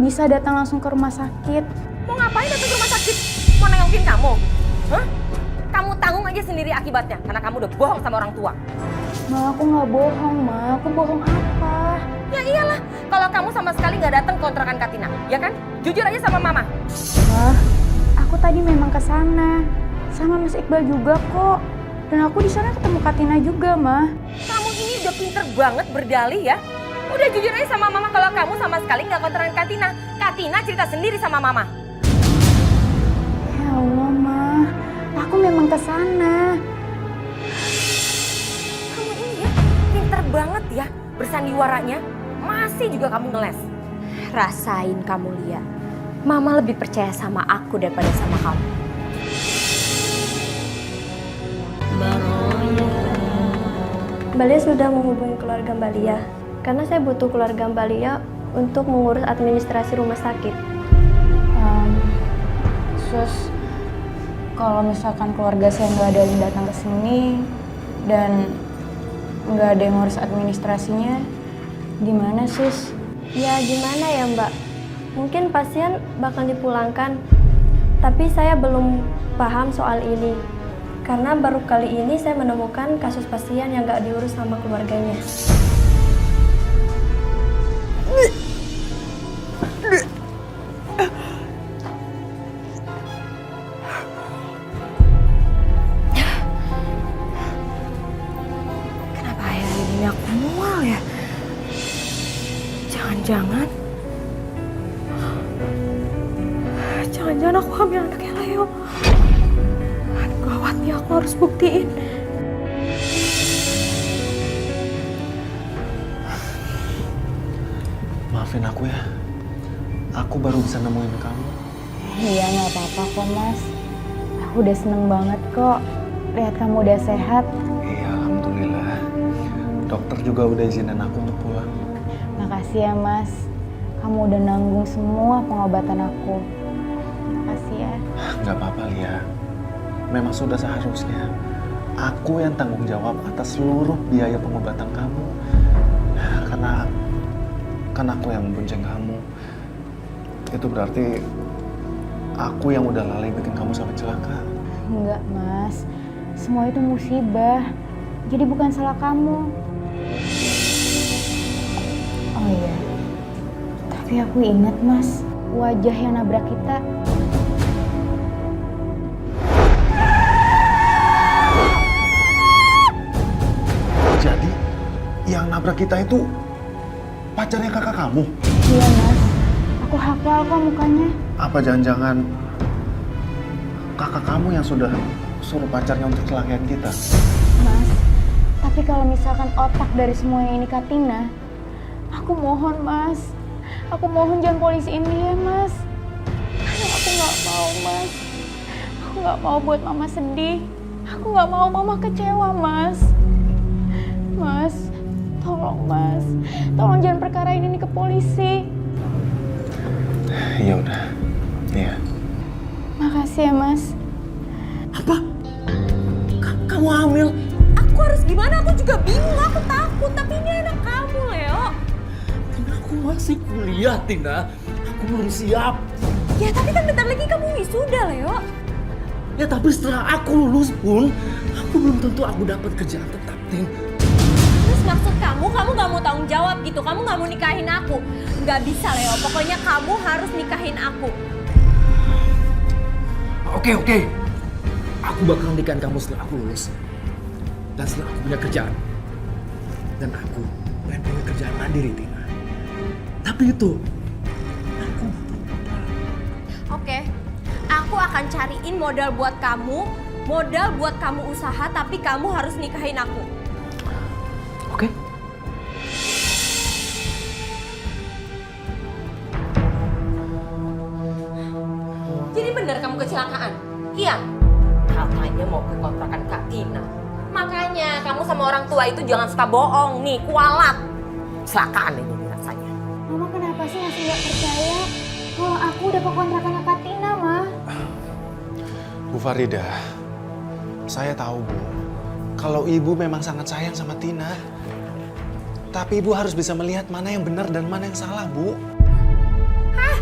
bisa datang langsung ke rumah sakit. Mau ngapain datang ke rumah sakit? Mau nengokin kamu? Hah? Kamu tanggung aja sendiri akibatnya karena kamu udah bohong sama orang tua. Ma, aku nggak bohong, Ma. Aku bohong apa? Ya iyalah, kalau kamu sama sekali nggak datang kontrakan Katina, ya kan? Jujur aja sama mama. Ma, aku tadi memang ke sana. Sama Mas Iqbal juga kok. Dan aku di sana ketemu Katina juga, Ma. Kamu ini udah pinter banget berdalih ya. Udah jujur aja sama mama kalau kamu sama sekali nggak kontrakan Katina. Katina cerita sendiri sama mama. Ya Allah, Ma. Aku memang ke sana. Kamu ini ya, pinter banget ya bersandiwaranya. Masih juga kamu ngeles. Rasain kamu, Lia. Mama lebih percaya sama aku daripada sama kamu. Mbak Lia sudah menghubungi keluarga Mbak Lia karena saya butuh keluarga Mbak Lia untuk mengurus administrasi rumah sakit. Sus, kalau misalkan keluarga saya nggak ada yang datang ke sini dan nggak ada yang ngurus administrasinya, gimana, Sus? Ya gimana ya Mbak? Mungkin pasien bakal dipulangkan, tapi saya belum paham soal ini. Karena baru kali ini saya menemukan kasus pasien yang nggak diurus sama keluarganya. Kenapa akhir-akhir ini aku mual ya? Jangan-jangan aku hamil anaknya Leo. Aduh, gawat nih, aku harus buktiin. Maafin aku ya. Aku baru bisa nemuin kamu. Iya, nggak apa-apa kok, Mas. Aku udah seneng banget kok lihat kamu udah sehat. Iya, alhamdulillah. Dokter juga udah izinin aku untuk pulang. Makasih ya, Mas. Kamu udah nanggung semua pengobatan aku. Makasih ya. Nggak apa-apa, Lia. Memang sudah seharusnya aku yang tanggung jawab atas seluruh biaya pengobatan kamu. Karena aku yang membonceng kamu. Itu berarti aku yang udah lalai bikin kamu sampai celaka. Enggak, Mas. Semua itu musibah. Jadi bukan salah kamu. Oh iya. Tapi aku ingat, Mas, wajah yang nabrak kita. Jadi yang nabrak kita itu pacarnya kakak kamu? Iya, Mas. Aku hafal kok mukanya. Apa jangan-jangan kakak kamu yang sudah suruh pacarnya untuk celakain kita? Mas, tapi kalau misalkan otak dari semuanya ini Katina, aku mohon, Mas. Aku mohon jangan polisiin dia, Mas. Karena aku nggak mau, Mas. Aku nggak mau buat Mama sedih. Aku nggak mau Mama kecewa, Mas. Mas, tolong, Mas. Tolong jangan perkarain ini ke polisi. Ya udah, iya. Makasih ya, Mas. Apa? Kamu hamil? Aku harus gimana? Aku juga bingung, aku takut. Tapi ini anak kamu, Leo. Aku masih kuliah, Tina. Aku belum siap. Ya tapi kan bentar lagi kamu wisuda, Leo. Ya tapi setelah aku lulus pun, aku belum tentu aku dapat kerjaan tetap, Tin. Terus maksud kamu nggak mau tanggung jawab gitu? Kamu nggak mau nikahin aku? Nggak bisa, Leo. Pokoknya kamu harus nikahin aku. Oke. Aku bakal nikahin kamu setelah aku lulus. Dan setelah aku punya kerjaan. Dan aku pengen punya kerjaan mandiri, Tina. Tapi itu, aku butuh modal. Oke. Aku akan cariin modal buat kamu. Modal buat kamu usaha, tapi kamu harus nikahin aku. Oke? Jadi benar kamu kecelakaan? Iya. Katanya mau ke kontrakan Kak Tina. Makanya kamu sama orang tua itu jangan suka bohong nih, kualat. Kecelakaan ini rasanya. Mama kenapa sih masih nggak percaya kalau aku udah ke kontrakan Katina, Ma? Bu Farida, saya tahu, Bu. Kalau Ibu memang sangat sayang sama Tina. Tapi Ibu harus bisa melihat mana yang benar dan mana yang salah, Bu. Hah?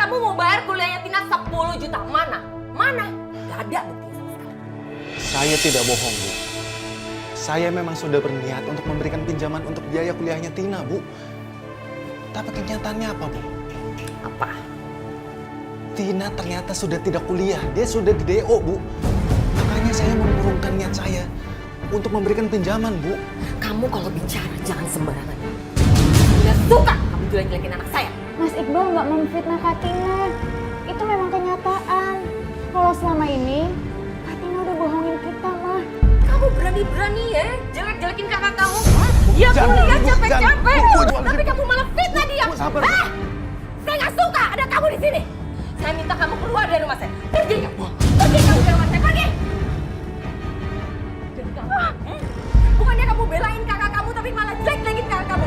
kamu mau bayar kuliahnya Tina 10 juta. Mana? Mana? Gak ada bukti sama sekali. Saya tidak bohong, Bu. Saya memang sudah berniat untuk memberikan pinjaman untuk biaya kuliahnya Tina, Bu. Tapi kenyataannya apa, Bu? Apa? Tina ternyata sudah tidak kuliah. Dia sudah di DO, Bu. Makanya saya mengurungkan niat saya untuk memberikan pinjaman, Bu. Kamu kalau bicara jangan sembarangan. Nggak suka kamu jelek-jelekin anak saya. Mas Iqbal nggak memfitnah Kak Tina. Itu memang kenyataan. Kalau selama ini Kak Tina udah bohongin kita, Mah. Kamu berani-berani ya jelek-jelekin kakak kamu. Dia kuliah capek-capek, tapi kamu malah fitnah dia. Sabar. Saya nggak suka ada kamu di sini. Saya minta kamu keluar dari rumah saya. Pergi kamu. Pergi kamu dari rumah saya. Pergi. Dan kamu, bukannya kamu belain kakak kamu, tapi malah jelek-jelekin kakak kamu.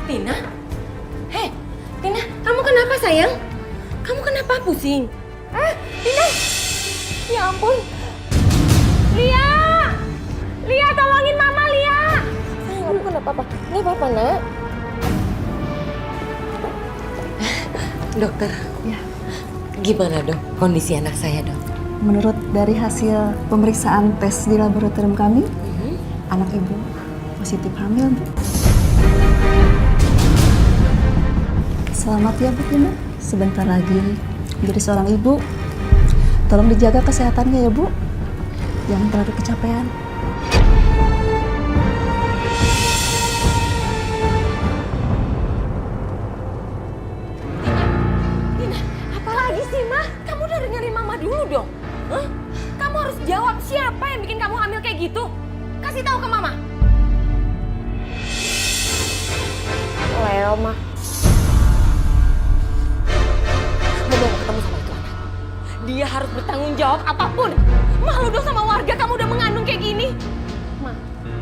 Tina? Hei, Tina, kamu kenapa sayang? Kamu kenapa pusing? Tina? Ya ampun. Lia! Lia, tolongin Mama, Lia! Sayang, kamu kenapa apa? Ini apa, Nak? Dokter. Ya. Gimana, Dok? Kondisi anak saya, Dok? Menurut dari hasil pemeriksaan tes di laboratorium kami, anak ibu positif hamil, Bu. Selamat ya, Bu Tina. Sebentar lagi menjadi seorang ibu. Tolong dijaga kesehatannya ya, Bu. Jangan terlalu kecapean. Tina, apalagi sih, Ma? Kamu udah dengerin Mama dulu dong. Hah? Kamu harus jawab siapa yang bikin kamu hamil kayak gitu. Kasih tahu ke Mama. Leo, Ma. Mama mau ketemu sama itu anak. Dia harus bertanggung jawab apapun. Malu dong sama warga kamu udah mengandung kayak gini. Ma,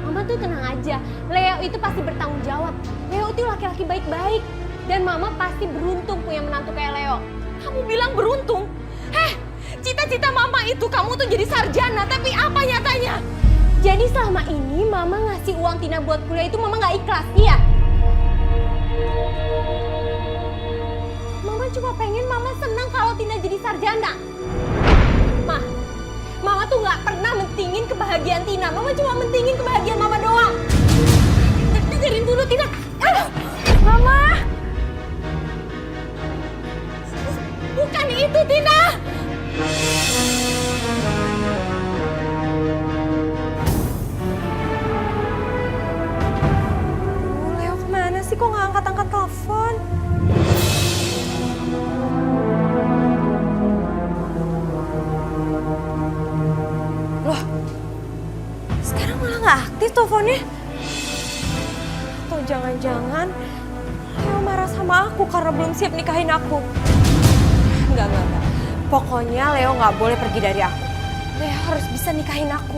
Mama tuh tenang aja. Leo itu pasti bertanggung jawab. Leo itu laki-laki baik-baik. Dan Mama pasti beruntung punya menantu kayak Leo. Kamu bilang beruntung? Cita-cita Mama itu kamu tuh jadi sarjana, tapi apa nyatanya? Jadi selama ini Mama ngasih uang Tina buat kuliah itu Mama nggak ikhlas, iya? Mama cuma pengen Mama senang kalau Tina jadi sarjana. Mama tuh nggak pernah mentingin kebahagiaan Tina. Mama cuma mentingin kebahagiaan Mama doang. Dengerin dulu, Tina. Mama! Bukan itu, Tina. Leo kemana sih? Kok nggak angkat-angkat telepon? Loh, sekarang malah nggak aktif teleponnya? Atau jangan-jangan Leo marah sama aku karena belum siap nikahin aku? Enggak. Pokoknya Leo nggak boleh pergi dari aku. Leo harus bisa nikahin aku.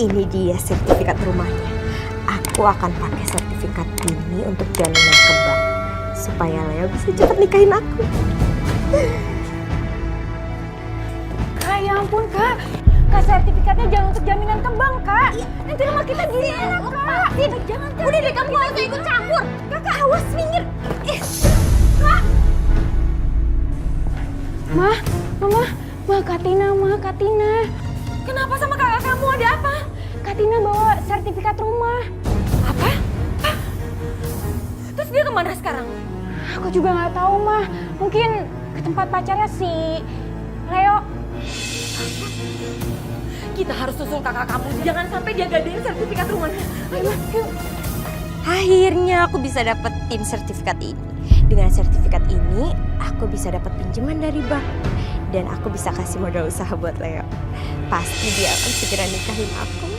Ini dia sertifikat rumahnya. Aku akan pakai sertifikat ini untuk jaminan ke bank supaya Leo bisa cepat nikahin aku. Kak, ya ampun, Kak. Kak, sertifikatnya jangan untuk jaminan ke bank, Kak. Nanti rumah kita gimana, Kak? Jangan, Kak. Udah deh, kamu gak usah ikut campur. Kakak, awas minggir. Kak. Kak Tina. Kenapa sama kakak kamu? Ada apa? Kak Tina bawa sertifikat rumah. Apa? Terus dia kemana sekarang? Aku juga nggak tahu, Mah. Mungkin ke tempat pacarnya si Leo. Kita harus susul kakak kamu. Jangan sampai dia gadein sertifikat rumahnya. Ayo. Akhirnya aku bisa dapetin sertifikat ini. Dengan sertifikat ini, aku bisa dapat pinjaman dari bank. Dan aku bisa kasih modal usaha buat Leo. Pasti dia akan segera nikahin aku.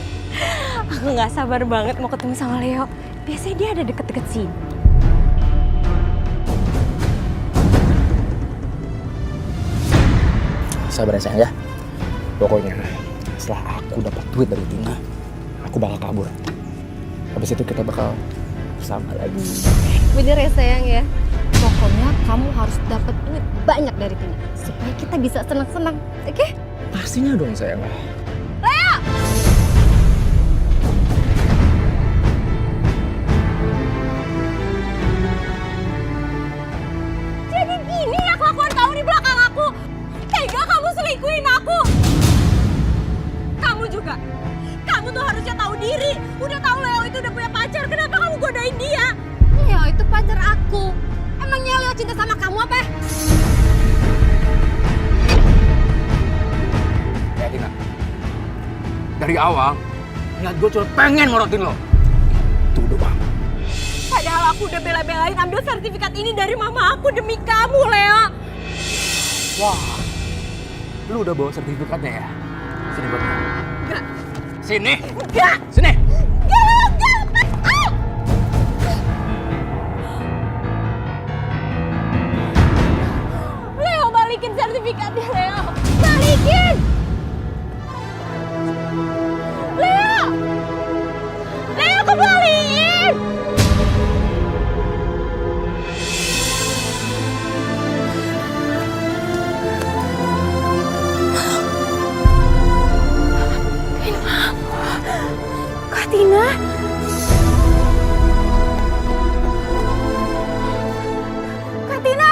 Aku nggak sabar banget mau ketemu sama Leo. Biasanya dia ada deket-deket sini. Sabar ya sayang ya. Pokoknya setelah aku dapat duit dari Tina, aku bakal kabur. Habis itu kita bakal bersama lagi. Bener ya sayang ya. Pokoknya kamu harus dapat duit banyak dari Tina supaya kita bisa senang-senang, oke? Pastinya dong sayang. Jadi gini ya kelakuan kamu di belakang aku. Tega kamu selingkuhin aku. Kamu juga. Kamu tuh harusnya tahu diri. Udah tahu Leo itu udah punya pacar. Kenapa kamu godain dia? Leo itu pacar aku. Emangnya Leo cinta sama kamu apa? Ya Tina, dari awal niat gue cuma pengen ngorotin lo. Itu doang. Padahal aku udah bela-belain ambil sertifikat ini dari mama aku demi kamu, Leo. Wah, lu udah bawa sertifikatnya ya? Sini buat kamu. Enggak. Sini. Enggak. Sini. Enggak, Leo, enggak. Lepas. Ah! Leo, balikin sertifikatnya, Leo. Balikin. Leo. Leo, kembaliin. Kak Tina? Kak Tina?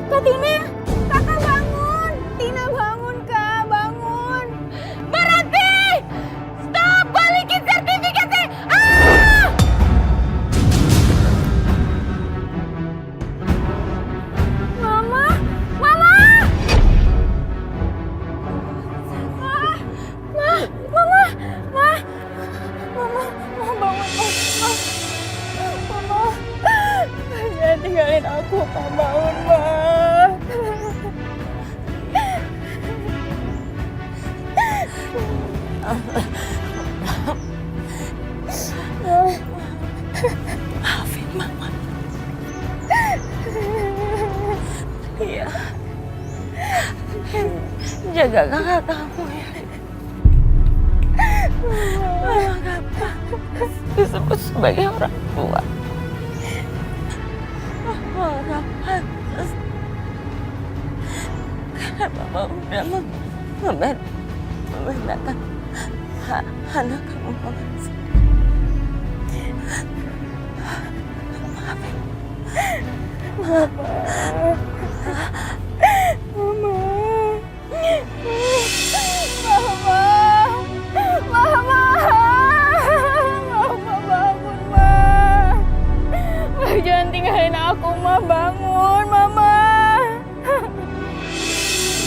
Kak Tina? Kakak bangun! Tina bangun, Kak, bangun! Berhenti! Stop! Balikin sertifikatnya! Ah! Mama! Mama! Mama! Mama bangun, Mama! Jangan tinggalin aku, Ma, bangun, Ma! Maafin Mama. Iya. Jaga kakak kamu ya. Mama gak pantas disebut sebagai orang tua. Mama gak pantas. Karena Mama udah membedakan anak kamu Mama. Maafin. Mama. Bangun, Ma. Jangan tinggalin aku, Ma. Bangun, Mama.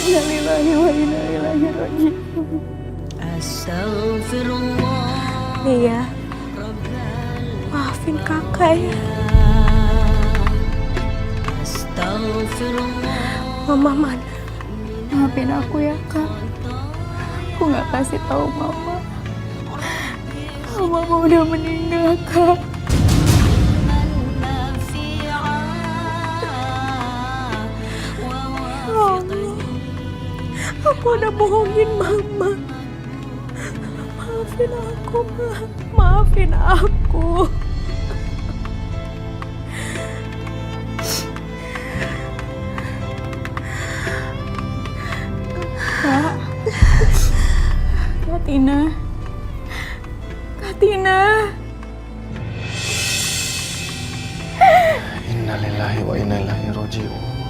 Innalillahi wa inna ilaihi raji'un. Iya. Maafin kakak ya. Mama mana? Maafin aku ya, Kak. Aku nggak kasih tahu Mama. Mama udah meninggal, Kak. Aku udah bohongin Mama. Maafin aku, Ma. Maafin aku. Kak. Kak Tina. Kak Tina. Innalillahi wa inna ilaihi raji'un.